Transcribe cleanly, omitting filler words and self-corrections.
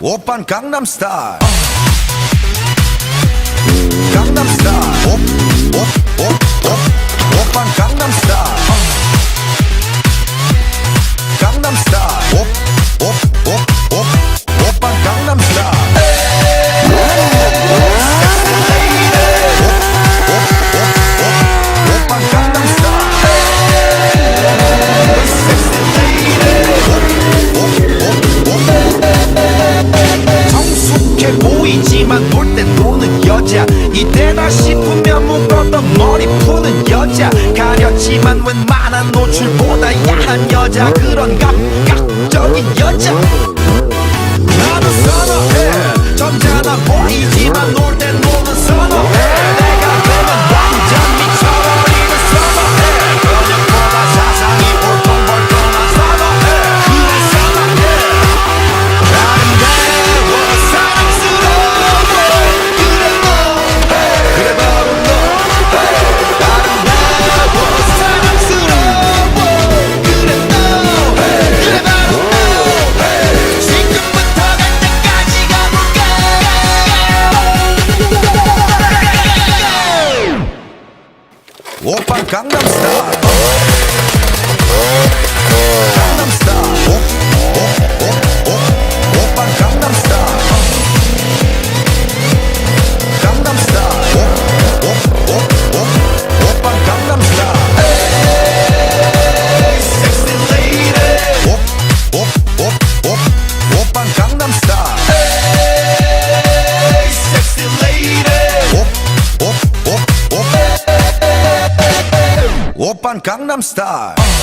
오빤 강남스타일 강남스타일 오빤 강남스타일 강남스타일 오빤 강남스타일 성숙해 보이지만 놀 땐 노는 여자 이때다 싶으면 묶었던 머리 푸는 여자 가렸지만 웬만한 노출보다 야한 여자 그런 감각적인 여자 나는 선호해 점잖아 보이지만 놀 땐 노는 선호해 내가 되면 완전 미쳐버리는 선호해 근육보다 사상이 볼통볼통한 선호해 그래 선호해 아름다워 사랑스러워 그래 너 그래 바로 너 아름다워 사랑스러워 그래 너 그래 바로 너 지금부터 갈 때까지 가볼까 오빤 강남스타일 강남스타일 오빤 강남스타일 강남스타일 오빤 강남스타일 섹시 레이디 오빤 강남스타일 섹시 레이디 오빤 강남스타일